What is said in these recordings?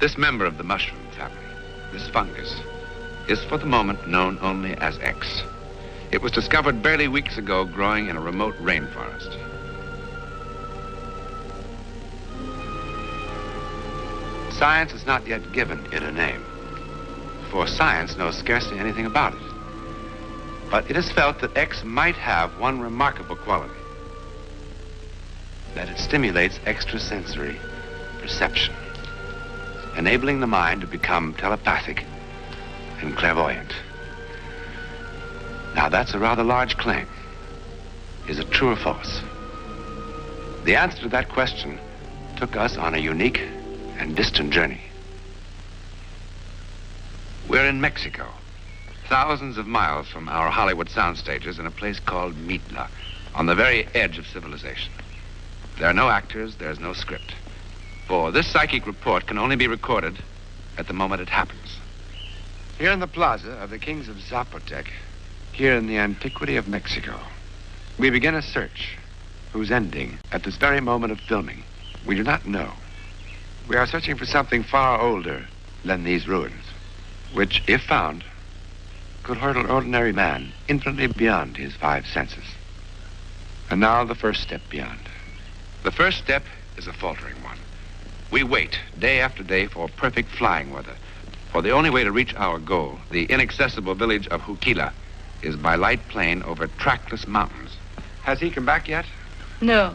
This member of the mushroom family, this fungus, is for the moment known only as X. It was discovered barely weeks ago growing in a remote rainforest. Science has not yet given it a name, for science knows scarcely anything about it. But it is felt that X might have one remarkable quality, that it stimulates extrasensory perception, enabling the mind to become telepathic and clairvoyant. Now, that's a rather large claim. Is it true or false? The answer to that question took us on a unique and distant journey. We're in Mexico, thousands of miles from our Hollywood sound stages in a place called Mitla, on the very edge of civilization. There are no actors, there's no script. For this psychic report can only be recorded at the moment it happens. Here in the plaza of the kings of Zapotec, here in the antiquity of Mexico, we begin a search whose ending, at this very moment of filming, we do not know. We are searching for something far older than these ruins, which, if found, could hurtle an ordinary man infinitely beyond his five senses. And now the first step beyond. The first step is a faltering one. We wait day after day for perfect flying weather, for the only way to reach our goal, the inaccessible village of Juquila, is by light plane over trackless mountains. Has he come back yet? No.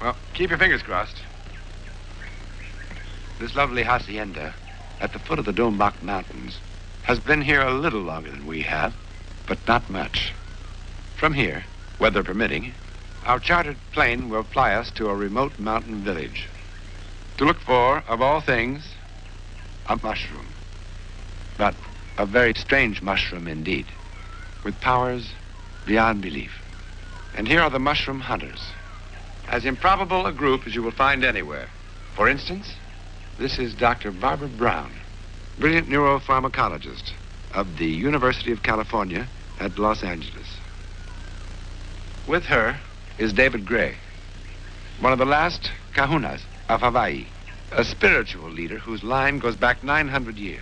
Well, keep your fingers crossed. This lovely hacienda at the foot of the Dombach Mountains has been here a little longer than we have, but not much. From here, weather permitting, our chartered plane will fly us to a remote mountain village to look for, of all things, a mushroom. But a very strange mushroom indeed, with powers beyond belief. And here are the mushroom hunters, as improbable a group as you will find anywhere. For instance, this is Dr. Barbara Brown, brilliant neuropharmacologist of the University of California at Los Angeles. With her is David Gray, one of the last kahunas of Hawaii, a spiritual leader whose line goes back 900 years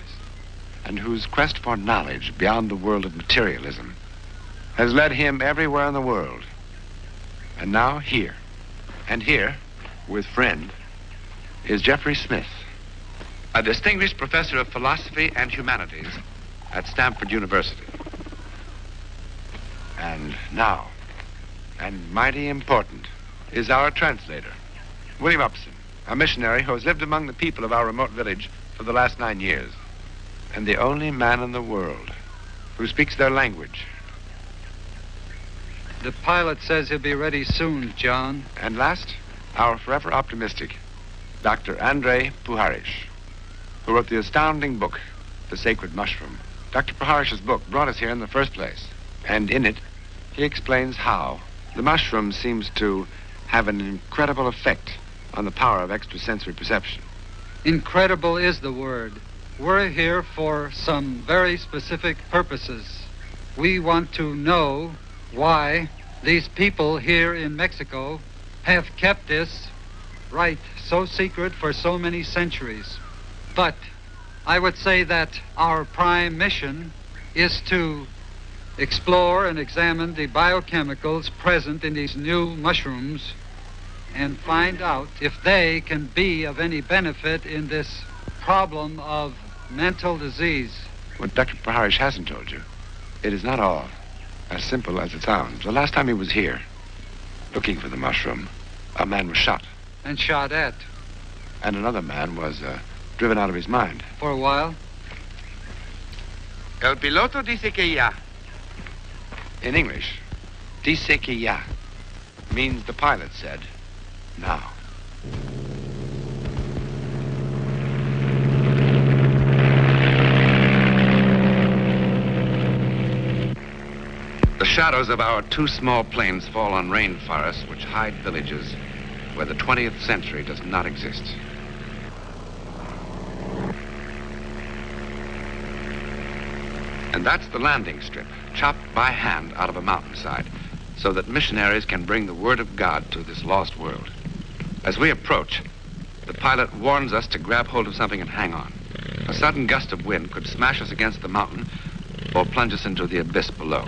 and whose quest for knowledge beyond the world of materialism has led him everywhere in the world. And now here, and here, with friend, is Jeffrey Smith, a distinguished professor of philosophy and humanities at Stanford University. And now, and mighty important, is our translator, William Upson, a missionary who has lived among the people of our remote village for the last 9 years, and the only man in the world who speaks their language. The pilot says he'll be ready soon, John. And last, our forever optimistic, Dr. Andrei Puharish, who wrote the astounding book, The Sacred Mushroom. Dr. Puharish's book brought us here in the first place, and in it, he explains how the mushroom seems to have an incredible effect on the power of extrasensory perception. Incredible is the word. We're here for some very specific purposes. We want to know why these people here in Mexico have kept this rite so secret for so many centuries. But I would say that our prime mission is to explore and examine the biochemicals present in these new mushrooms and find out if they can be of any benefit in this problem of mental disease. What Dr. Puharish hasn't told you, it is not all as simple as it sounds. The last time he was here, looking for the mushroom, a man was shot. And shot at. And another man was driven out of his mind. For a while? El piloto dice que ya. In English, dice que ya means the pilot said, now. The shadows of our two small planes fall on rainforests which hide villages where the 20th century does not exist. And that's the landing strip, chopped by hand out of a mountainside, so that missionaries can bring the word of God to this lost world. As we approach, the pilot warns us to grab hold of something and hang on. A sudden gust of wind could smash us against the mountain or plunge us into the abyss below.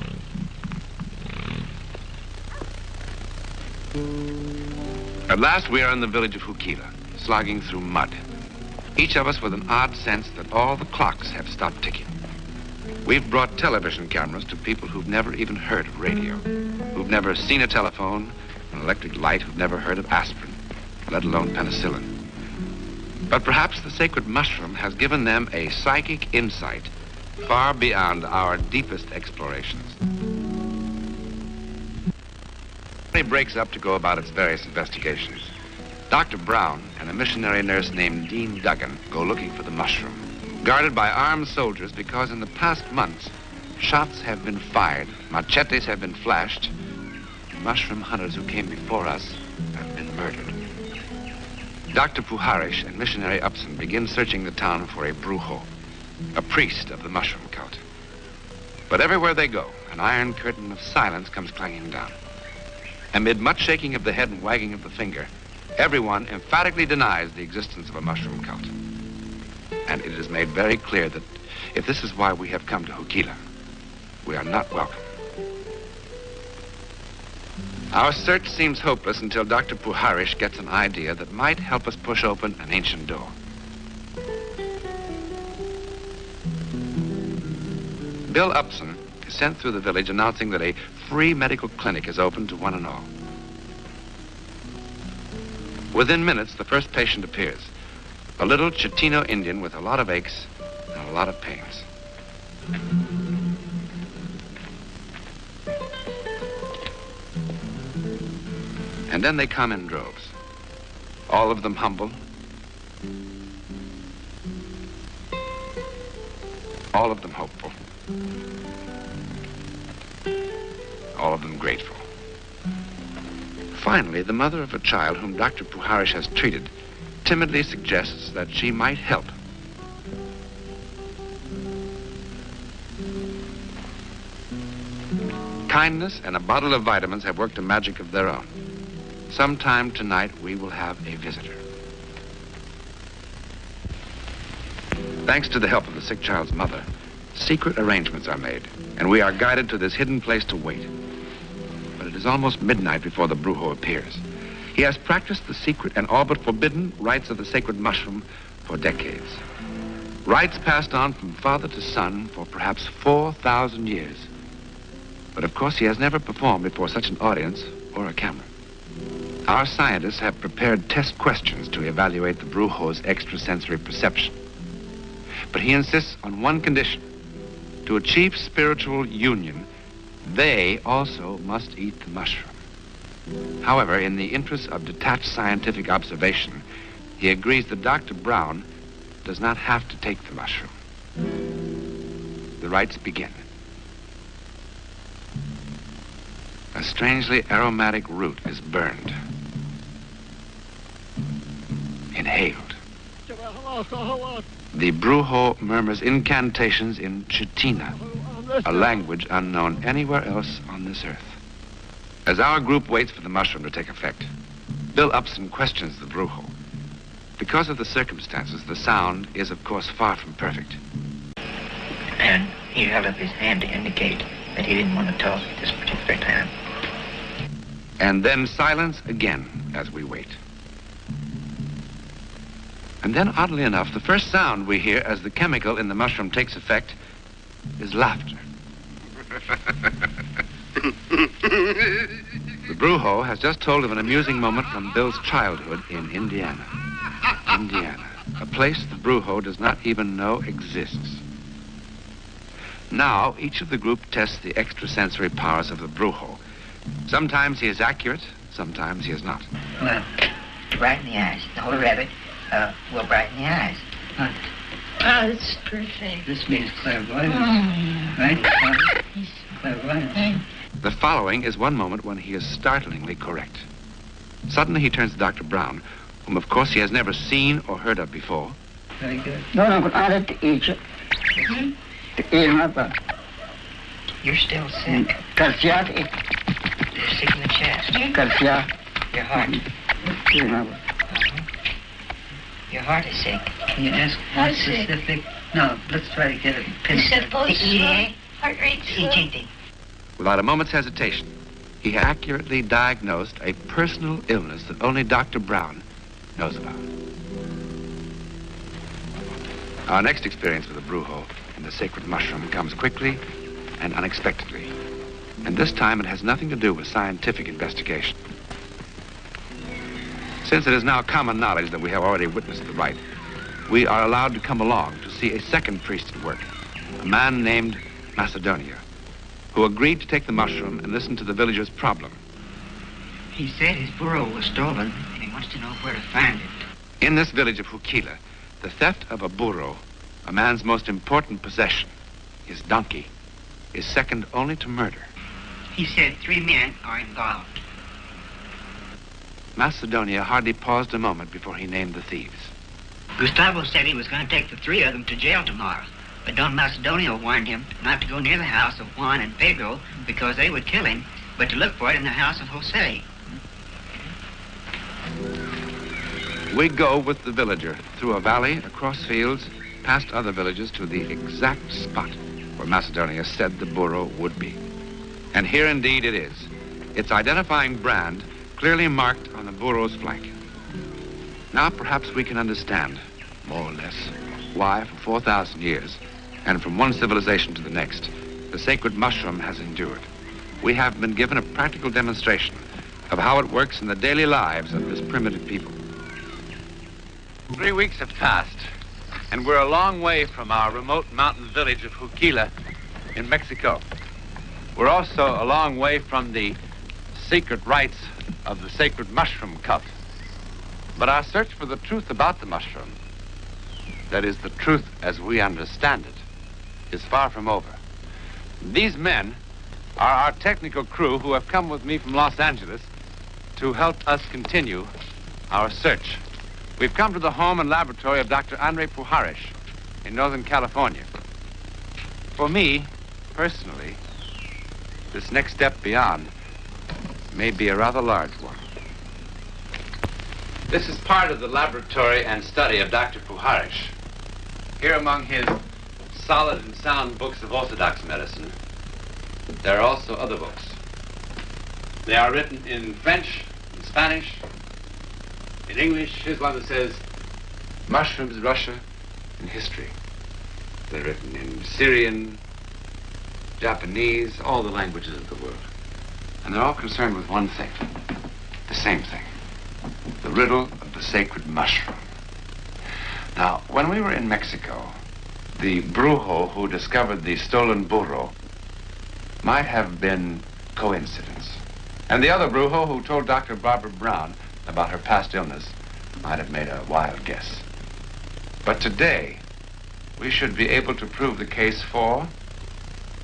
At last, we are in the village of Hukila, slogging through mud. Each of us with an odd sense that all the clocks have stopped ticking. We've brought television cameras to people who've never even heard of radio, who've never seen a telephone, an electric light, who've never heard of aspirin, let alone penicillin. But perhaps the sacred mushroom has given them a psychic insight far beyond our deepest explorations. It breaks up to go about its various investigations. Dr. Brown and a missionary nurse named Dean Duggan go looking for the mushroom, guarded by armed soldiers because in the past months, shots have been fired, machetes have been flashed, and mushroom hunters who came before us have been murdered. Dr. Puharish and missionary Upson begin searching the town for a brujo, a priest of the mushroom cult. But everywhere they go, an iron curtain of silence comes clanging down. Amid much shaking of the head and wagging of the finger, everyone emphatically denies the existence of a mushroom cult. And it is made very clear that if this is why we have come to Hukila, we are not welcome. Our search seems hopeless until Dr. Puharish gets an idea that might help us push open an ancient door. Bill Upson is sent through the village announcing that a free medical clinic is open to one and all. Within minutes, the first patient appears. A little Chitino Indian with a lot of aches and a lot of pains. And then they come in droves. All of them humble. All of them hopeful. All of them grateful. Finally, the mother of a child whom Dr. Puharish has treated timidly suggests that she might help. Kindness and a bottle of vitamins have worked a magic of their own. Sometime tonight, we will have a visitor. Thanks to the help of the sick child's mother, secret arrangements are made, and we are guided to this hidden place to wait. But it is almost midnight before the brujo appears. He has practiced the secret and all but forbidden rites of the sacred mushroom for decades. Rites passed on from father to son for perhaps 4,000 years. But of course, he has never performed before such an audience or a camera. Our scientists have prepared test questions to evaluate the brujo's extrasensory perception. But he insists on one condition. To achieve spiritual union, they also must eat the mushroom. However, in the interest of detached scientific observation, he agrees that Dr. Brown does not have to take the mushroom. The rites begin. A strangely aromatic root is burned. Inhaled. The brujo murmurs incantations in Chitina, a language unknown anywhere else on this earth. As our group waits for the mushroom to take effect, Bill Upson questions the brujo. Because of the circumstances, the sound is, of course, far from perfect. And he held up his hand to indicate that he didn't want to talk at this particular time. And then silence again as we wait. And then, oddly enough, the first sound we hear as the chemical in the mushroom takes effect is laughter. The brujo has just told of an amusing moment from Bill's childhood in Indiana. Indiana, a place the brujo does not even know exists. Now, each of the group tests the extrasensory powers of the brujo. Sometimes he is accurate, sometimes he is not. Well, to brighten the eyes. The whole rabbit will brighten the eyes. That's perfect. This means clairvoyance, right? Clairvoyance. The following is one moment when he is startlingly correct. Suddenly he turns to Dr. Brown, whom of course he has never seen or heard of before. Very good. No, but I like to eat it. You're still sick. You're sick in the chest. Your heart. Your heart is sick. Can you ask how specific? No, let's try to get a You said pinpoint. pulse slow, heart rate slow. Without a moment's hesitation, he had accurately diagnosed a personal illness that only Dr. Brown knows about. Our next experience with the brujo and the sacred mushroom comes quickly and unexpectedly. And this time it has nothing to do with scientific investigation. Since it is now common knowledge that we have already witnessed the rite, we are allowed to come along to see a second priest at work, a man named Macedonia, who agreed to take the mushroom and listen to the villagers' problem. He said his burro was stolen, and he wants to know where to find it. In this village of Huquila, the theft of a burro, a man's most important possession, his donkey, is second only to murder. He said 3 men are involved. Macedonia hardly paused a moment before he named the thieves. Gustavo said he was going to take the 3 of them to jail tomorrow. But Don Macedonia warned him not to go near the house of Juan and Pedro because they would kill him, but to look for it in the house of Jose. We go with the villager through a valley, across fields, past other villages to the exact spot where Macedonia said the burro would be. And here indeed it is, its identifying brand clearly marked on the burro's flank. Now perhaps we can understand, more or less, why for 4,000 years, and from one civilization to the next, the sacred mushroom has endured. We have been given a practical demonstration of how it works in the daily lives of this primitive people. 3 weeks have passed, and we're a long way from our remote mountain village of Huquila in Mexico. We're also a long way from the secret rites of the sacred mushroom cult. But our search for the truth about the mushroom, that is, the truth as we understand it, is far from over. These men are our technical crew who have come with me from Los Angeles to help us continue our search. We've come to the home and laboratory of Dr. Andre Pujarich in Northern California. For me, personally, this next step beyond may be a rather large one. This is part of the laboratory and study of Dr. Pujarich. Here among his solid and sound books of orthodox medicine, there are also other books. They are written in French, in Spanish, in English. Here's one that says, Mushrooms, Russia, and History. They're written in Syrian, Japanese, all the languages of the world. And they're all concerned with one thing, the same thing, the riddle of the sacred mushroom. Now, when we were in Mexico, the brujo who discovered the stolen burro might have been coincidence. And the other brujo who told Dr. Barbara Brown about her past illness might have made a wild guess. But today, we should be able to prove the case for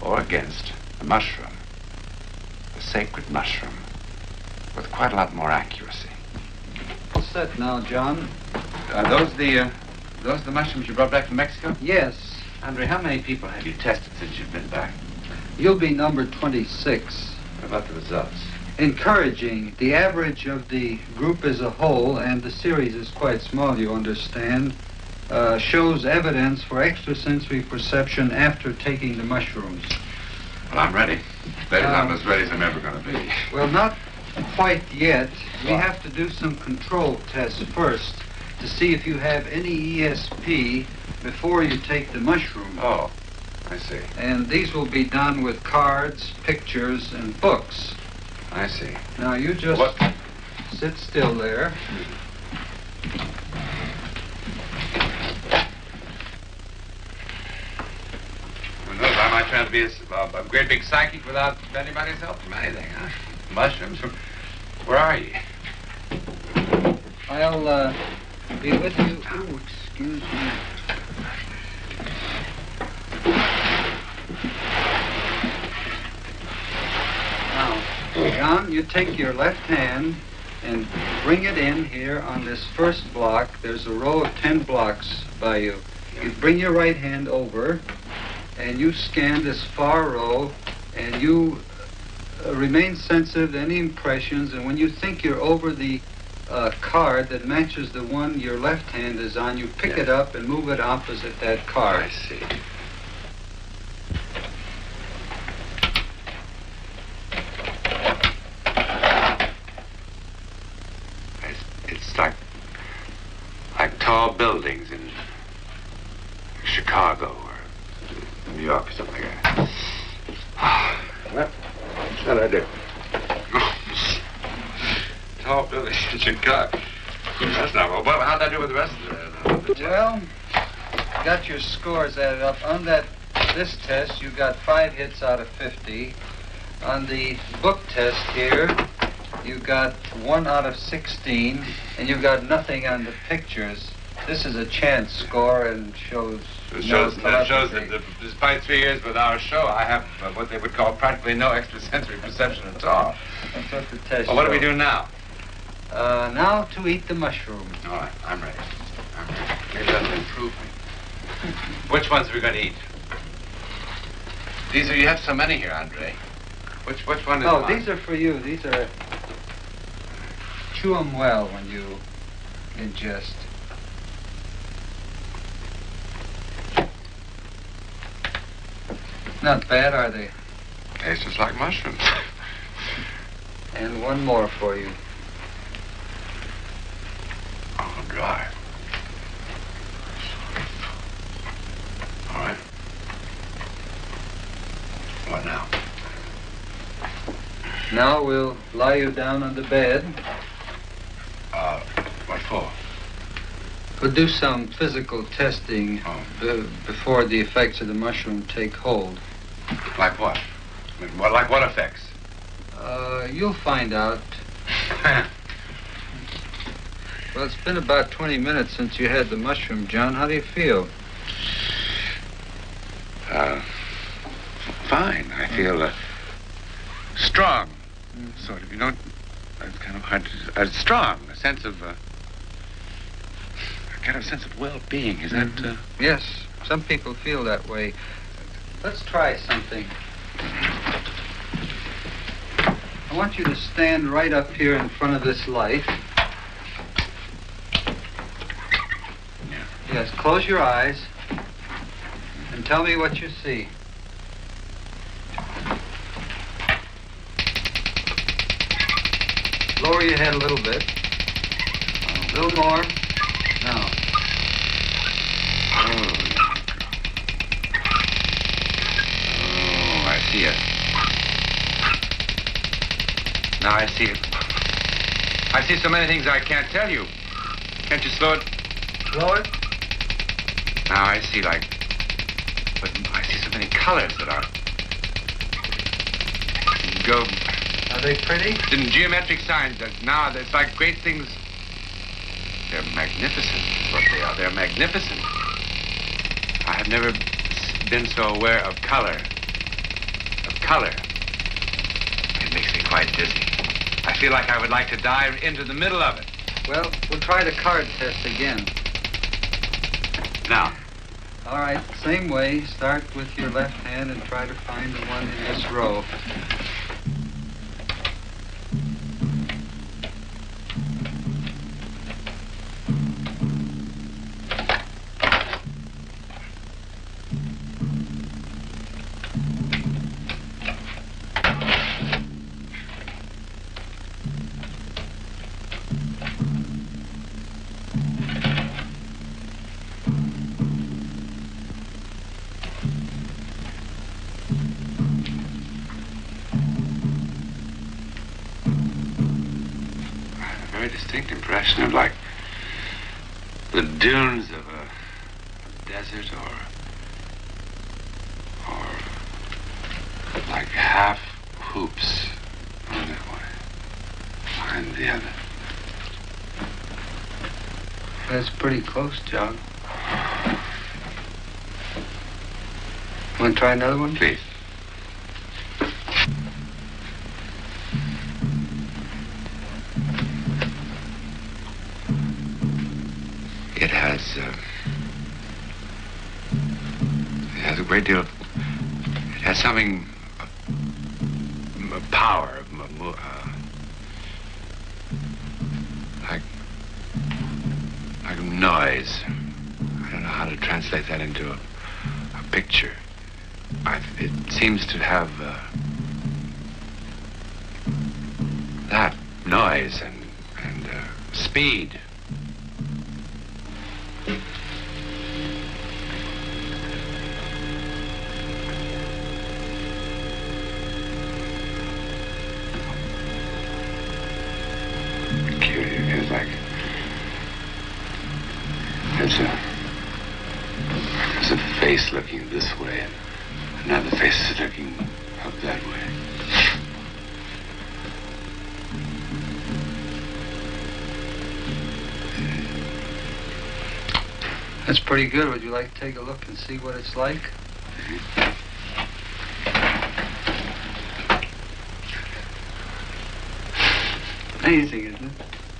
or against the mushroom, the sacred mushroom, with quite a lot more accuracy. All set now, John. Are those the mushrooms you brought back from Mexico? Yes. Andre, how many people have you tested since you've been back? You'll be number 26. What about the results? Encouraging. The average of the group as a whole, and the series is quite small, you understand, shows evidence for extrasensory perception after taking the mushrooms. Well, I'm ready. That is, I'm as ready as I'm ever going to be. Well, not quite yet. We have to do some control tests first to see if you have any ESP before you take the mushroom. Oh, I see. And these will be done with cards, pictures, and books. I see. Now, you just sit still there. Who knows, I might turn out to be a great big psychic without anybody's help from anything, huh? Mushrooms? Where are you? I'll be with you. Oh, excuse me. Now, John, you take your left hand and bring it in here on this first block. There's a row of 10 blocks by you. You bring your right hand over, and you scan this far row, and you remain sensitive to any impressions, and when you think you're over the a card that matches the one your left hand is on. You pick it up and move it opposite that card. I see. It's like tall buildings in Chicago or New York or something like that. What shall I do? Tall buildings in Chicago. That's not well. How'd I do with the rest of the Well, got your scores added up. On this test, you got 5 hits out of 50. On the book test here, you got 1 out of 16, and you got nothing on the pictures. This is a chance score and shows. It shows that despite 3 years with our show, I have what they would call practically no extrasensory perception at all. That's what the test. Well, what do we do now? Now to eat the mushroom. All right, I'm ready. Maybe that'll improve me. Which ones are we going to eat? You have so many here, Andre. Which one is mine? These are for you. These are. Chew them well when you ingest. Not bad, are they? Tastes just like mushrooms. And one more for you. Oh, dry. All right. What now? Now we'll lie you down on the bed. What for? We'll do some physical testing before the effects of the mushroom take hold. Like what? Like what effects? You'll find out. Well, it's been about 20 minutes since you had the mushroom, John. How do you feel? Fine. I feel strong. Sort of. You know, it's kind of hard to... strong. A sense of... kind of sense of well-being. Is that... Yes. Some people feel that way. Let's try something. I want you to stand right up here in front of this light. Yeah. Yes, close your eyes and tell me what you see. Lower your head a little bit. A little more. Now. Oh, I see it. Now I see it. I see so many things I can't tell you. Can't you slow it? Slow it. Now I see but I see so many colors that go Are they pretty? in geometric signs that now it's like great things. They're magnificent, is what they are. They're magnificent. I have never been so aware of color. It makes me quite dizzy. I feel like I would like to dive into the middle of it. Well, we'll try the card test again. Now. All right, same way. Start with your left hand and try to find the one in this row. Impression of like the dunes of a desert or like half hoops on that one behind the other. That's pretty close, John. Want to try another one? Please. It has a great deal of, it has something of power, like like noise. I don't know how to translate that into a picture. It seems to have that noise and speed. It's like there's a face looking this way, and another face is looking up that way. That's pretty good. Would you like to take a look and see what it's like? Amazing, isn't it?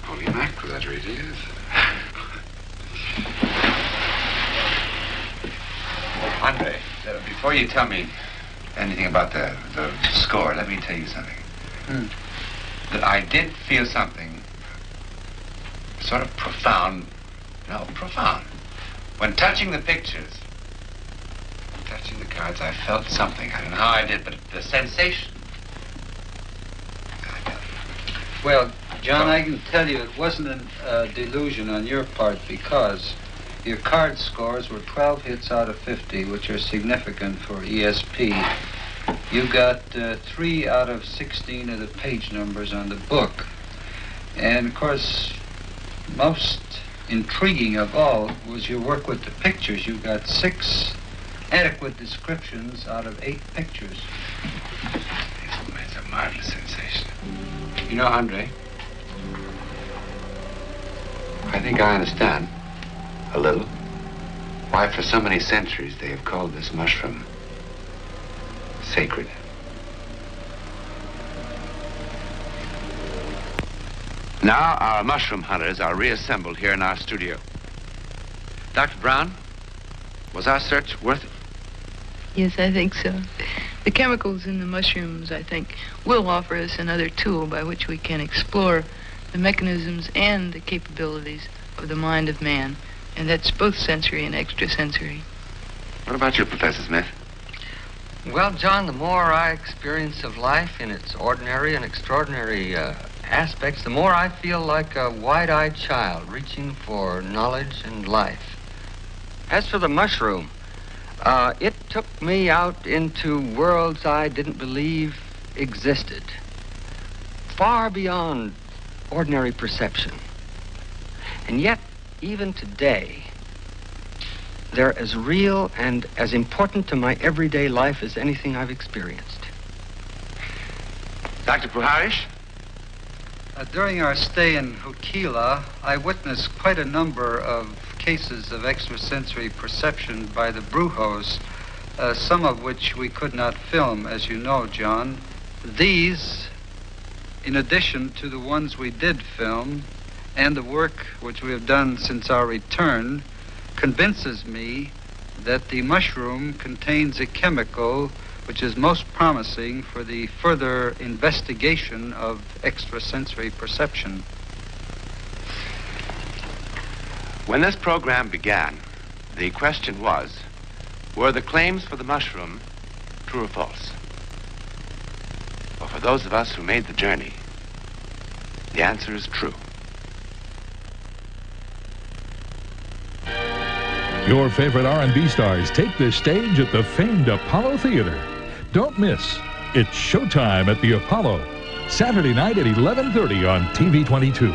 Holy mackerel, that really is. Andre, before you tell me anything about the score, let me tell you something. That I did feel something sort of profound. When touching the pictures, touching the cards, I felt something. I don't know how I did, but the sensation. Well, John, I can tell you it wasn't a delusion on your part, because your card scores were 12 hits out of 50, which are significant for ESP. You got 3 out of 16 of the page numbers on the book. And, of course, most intriguing of all was your work with the pictures. You got 6 adequate descriptions out of 8 pictures. It's a marvelous sensation. You know, Andre, I think I understand a little why for so many centuries they have called this mushroom sacred. Now our mushroom hunters are reassembled here in our studio. Dr. Brown, was our search worth it? Yes, I think so. The chemicals in the mushrooms, I think, will offer us another tool by which we can explore the mechanisms and the capabilities of the mind of man. And that's both sensory and extrasensory. What about you, Professor Smith? Well, John, the more I experience of life in its ordinary and extraordinary aspects, the more I feel like a wide-eyed child reaching for knowledge and life. As for the mushroom, it took me out into worlds I didn't believe existed, far beyond ordinary perception. And yet, even today, they're as real and as important to my everyday life as anything I've experienced. Dr. Puharish? During our stay in Hukila, I witnessed quite a number of cases of extrasensory perception by the Brujos, some of which we could not film, as you know, John. These, in addition to the ones we did film, and the work which we have done since our return, convinces me that the mushroom contains a chemical which is most promising for the further investigation of extrasensory perception. When this program began, the question was, were the claims for the mushroom true or false? Well, for those of us who made the journey, the answer is true. Your favorite R&B stars take the stage at the famed Apollo Theater. Don't miss. It's showtime at the Apollo, Saturday night at 11:30 on TV 22.